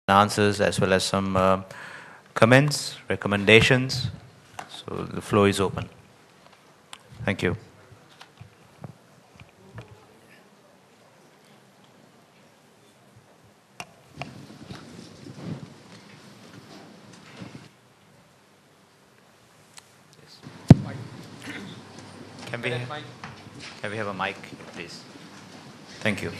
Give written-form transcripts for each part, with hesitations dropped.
answers as well as some comments, recommendations. So the floor is open. Thank you. Can we have a mic, please? Thank you.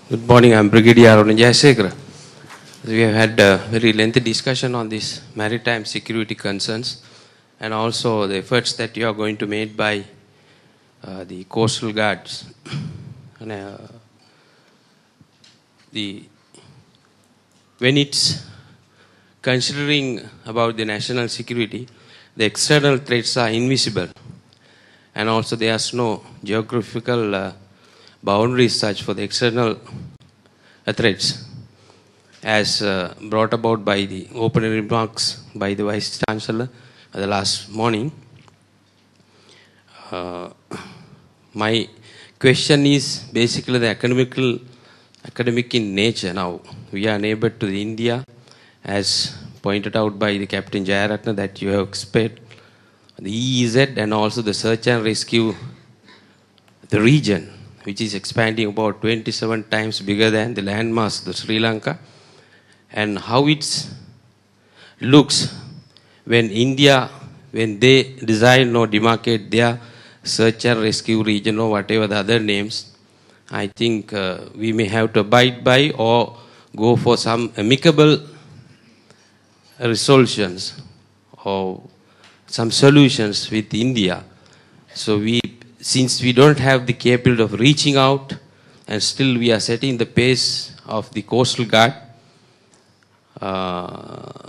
Good morning, I'm Brigadier Arun Jayasekara. We have had a very lengthy discussion on these maritime security concerns and also the efforts that you are going to make by the coastal guards. And, when it's considering about the national security, the external threats are invisible, and also there's no geographical boundaries such for the external threats, as brought about by the opening remarks by the Vice Chancellor the last morning. My question is basically the academic in nature. Now, we are neighbor to the India, as pointed out by the Captain Jayaratna, that you have expert the EEZ and also the search and rescue, the region, which is expanding about 27 times bigger than the landmass, the Sri Lanka, and how it looks when India, when they design or demarcate their search and rescue region or whatever the other names. I think we may have to abide by or go for some amicable resolutions or some solutions with India. So since we don't have the capability of reaching out and still we are setting the pace of the Coastal Guard,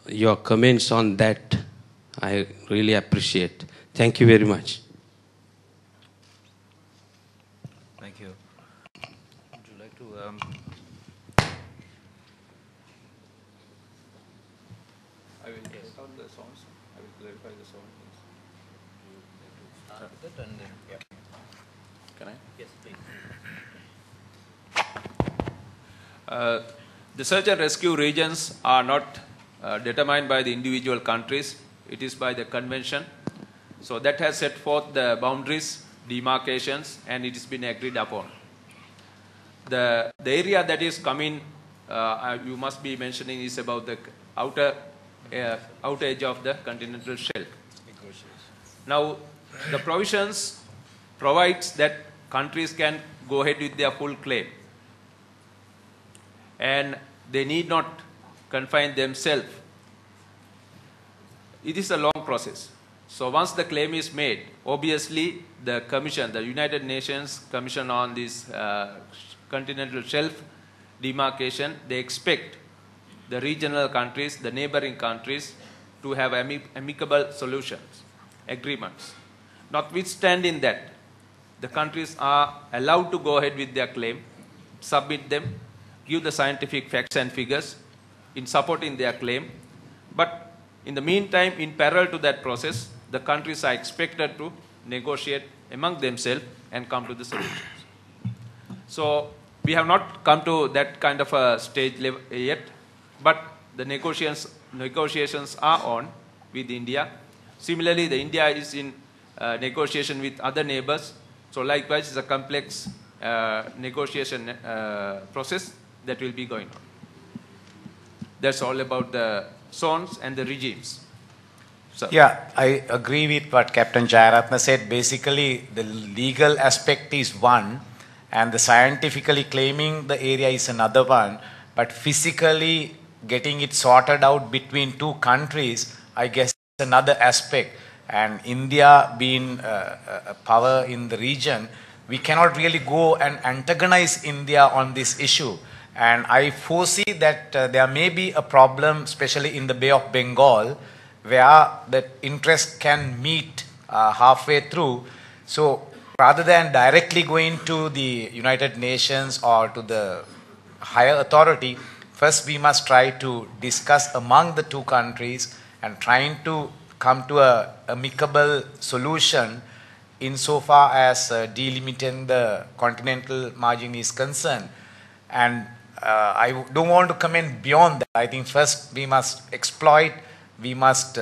your comments on that I really appreciate. Thank you very much. Thank you. Would you like to? I will test out the sounds. I will clarify the sound. Start with it and then. Yeah. Can I? Yes, please. The search and rescue regions are not determined by the individual countries. It is by the convention. So that has set forth the boundaries, demarcations, and it has been agreed upon. The area that is coming, you must be mentioning, is about the outer edge of the continental shelf. Now, the provisions provides that countries can go ahead with their full claim, and they need not confine themselves. It is a long process. So once the claim is made, obviously the Commission, the United Nations Commission on this continental shelf demarcation, they expect the regional countries, the neighboring countries, to have amicable solutions, agreements. Notwithstanding that, the countries are allowed to go ahead with their claim, submit them, give the scientific facts and figures in supporting their claim. But in the meantime, in parallel to that process, the countries are expected to negotiate among themselves and come to the solutions. So we have not come to that kind of a stage yet, but the negotiations are on with India. Similarly, the India is in negotiation with other neighbors. So likewise, it's a complex negotiation process that will be going on. That's all about the zones and the regimes. So. Yeah, I agree with what Captain Jayaratna said. Basically, the legal aspect is one, and the scientifically claiming the area is another one. But physically getting it sorted out between two countries, I guess, is another aspect. And India being a power in the region, we cannot really go and antagonize India on this issue. And I foresee that there may be a problem, especially in the Bay of Bengal, where the interest can meet halfway through. So rather than directly going to the United Nations or to the higher authority, first we must try to discuss among the two countries and trying to come to a amicable solution insofar as delimiting the continental margin is concerned. And I don't want to comment beyond that. I think first we must exploit, we must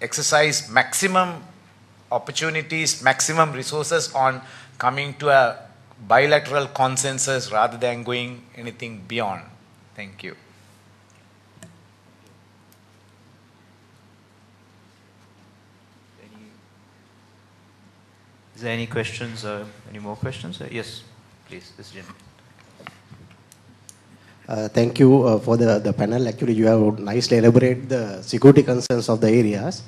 exercise maximum opportunities, maximum resources on coming to a bilateral consensus rather than going anything beyond. Thank you. Is there any questions? Any more questions? Yes, please, this gentleman. Thank you for the panel. Actually, you have nicely elaborated the security concerns of the areas.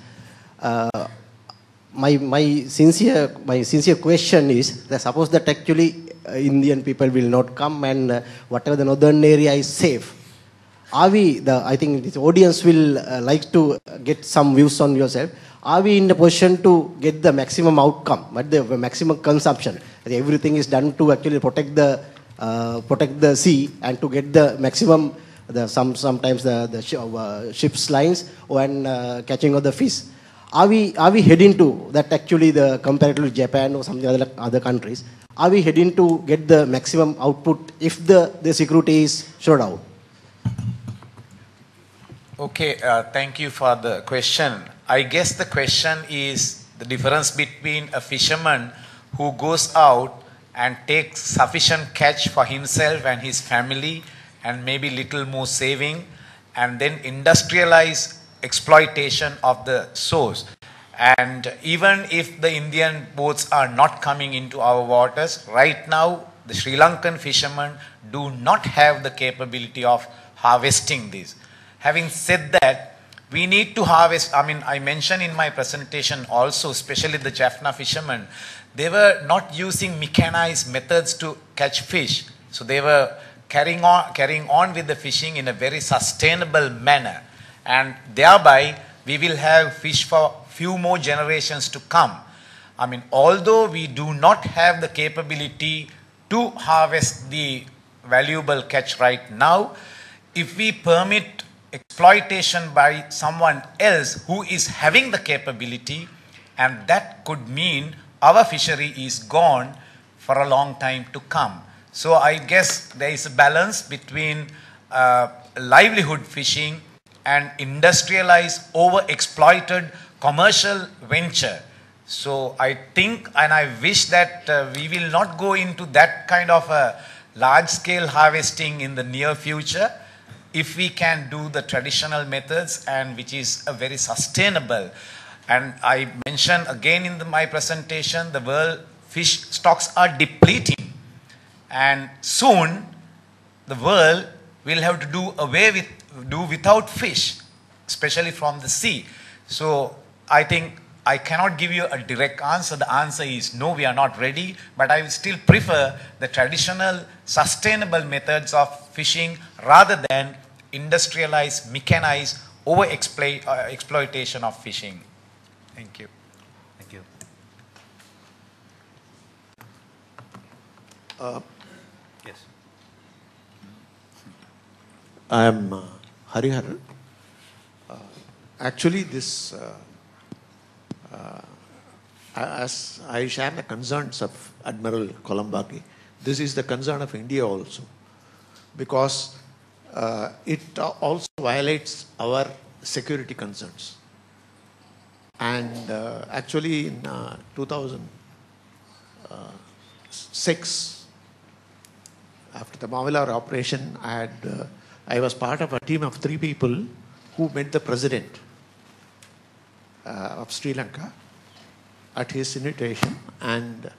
My sincere question is that suppose that actually Indian people will not come and whatever the northern area is safe. Are we, I think this audience will like to get some views on yourself. Are we in the position to get the maximum outcome, but the maximum consumption? Everything is done to actually protect the sea and to get the maximum, sometimes the ships lines when catching of the fish. Are we heading to that actually the comparatively Japan or some other countries? Are we heading to get the maximum output if the security is shut out? Okay, thank you for the question. I guess the question is the difference between a fisherman who goes out and takes sufficient catch for himself and his family and maybe little more saving, and then industrialize exploitation of the source. And even if the Indian boats are not coming into our waters, right now the Sri Lankan fishermen do not have the capability of harvesting this. Having said that, we need to harvest. I mean, I mentioned in my presentation also, especially the Jaffna fishermen, they were not using mechanized methods to catch fish. So they were carrying on with the fishing in a very sustainable manner. And thereby, we will have fish for few more generations to come. I mean, although we do not have the capability to harvest the valuable catch right now, if we permit exploitation by someone else who is having the capability, and that could mean our fishery is gone for a long time to come. So I guess there is a balance between livelihood fishing and industrialized, over-exploited commercial venture. So I think and I wish that we will not go into that kind of a large-scale harvesting in the near future, if we can do the traditional methods and which is a very sustainable. And I mentioned again in my presentation, the world fish stocks are depleting, and soon the world will have to do without fish, especially from the sea. So I think I cannot give you a direct answer. The answer is no, we are not ready, but I will still prefer the traditional sustainable methods of fishing rather than industrialized, mechanized, exploitation of fishing. Thank you. Thank you. Yes. I am Hariharan. Actually, this, as I share the concerns of Admiral Kolambaki, this is the concern of India also, because it also violates our security concerns. And actually in 2006, after the Mavilar operation, I was part of a team of 3 people who met the president of Sri Lanka at his invitation, and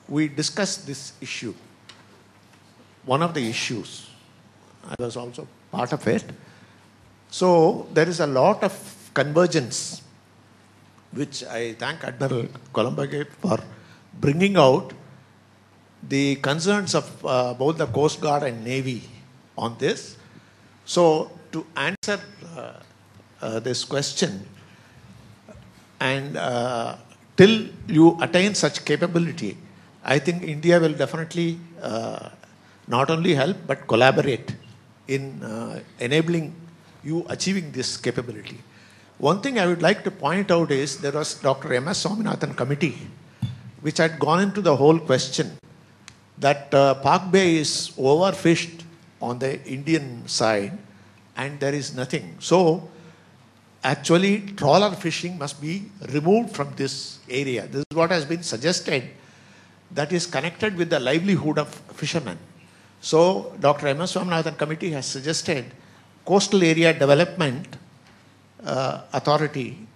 we discussed this issue. One of the issues, I was also part of it. So there is a lot of convergence, which I thank Admiral Kolambaki for bringing out the concerns of both the Coast Guard and Navy on this. So to answer this question, and till you attain such capability, I think India will definitely not only help but collaborate in enabling you achieving this capability. One thing I would like to point out is there was Dr. M.S. Swaminathan committee which had gone into the whole question that Park Bay is overfished on the Indian side and there is nothing. So actually trawler fishing must be removed from this area. This is what has been suggested, that is connected with the livelihood of fishermen. So Dr. M.S. Swaminathan committee has suggested coastal area development authority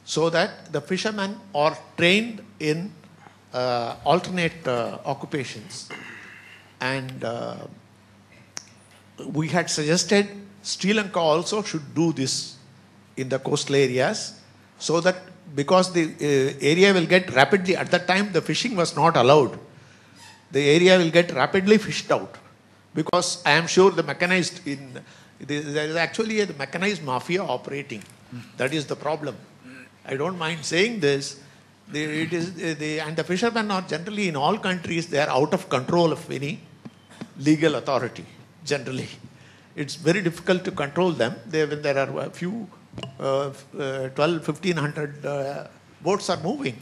so that the fishermen are trained in alternate occupations. And we had suggested Sri Lanka also should do this in the coastal areas, so that because the area will get rapidly, at that time the fishing was not allowed, the area will get rapidly fished out, because I am sure the mechanized, there is actually a mechanized mafia operating. That is the problem. I don't mind saying this. And the fishermen are generally in all countries, they are out of control of any legal authority, generally. It's very difficult to control them. When there are a few 1,500 boats are moving.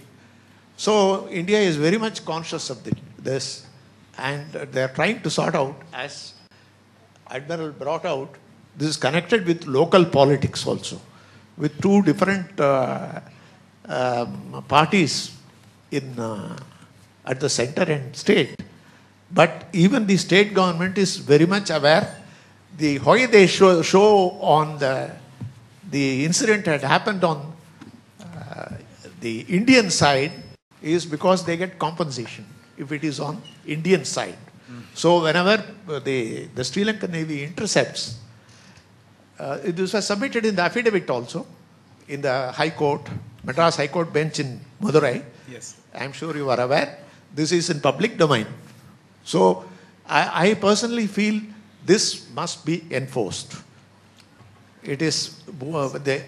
So India is very much conscious of this, and they are trying to sort out, as Admiral brought out, this is connected with local politics also, with two different parties at the center and state. But even the state government is very much aware. The way they show on the incident had happened on the Indian side is because they get compensation if it is on Indian side. So whenever the Sri Lankan Navy intercepts, this was submitted in the affidavit also in the High Court, Madras High Court bench in Madurai. Yes. I am sure you are aware. This is in public domain. So I personally feel this must be enforced. It is,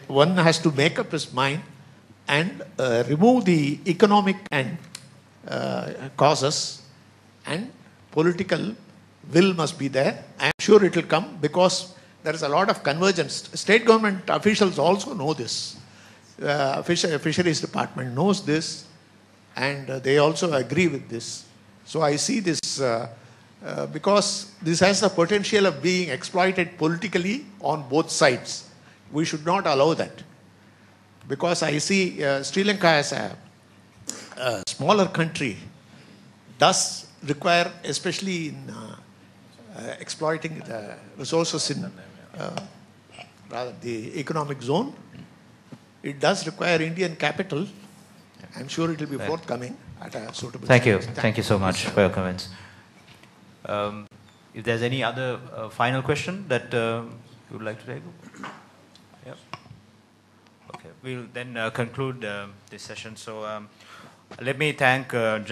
one has to make up his mind and remove the economic and causes, and political will must be there. I am sure it will come because there is a lot of convergence. State government officials also know this. Fisheries department knows this, and they also agree with this. So I see this because this has the potential of being exploited politically on both sides. We should not allow that, because I see Sri Lanka as a smaller country does require, especially in exploiting the resources in rather the economic zone, it does require Indian capital. I'm sure it will be forthcoming at a suitable Thank time. you. Thank you so much for your comments. If there's any other final question that you would like to take? Yep. Okay. We'll then conclude this session. So let me thank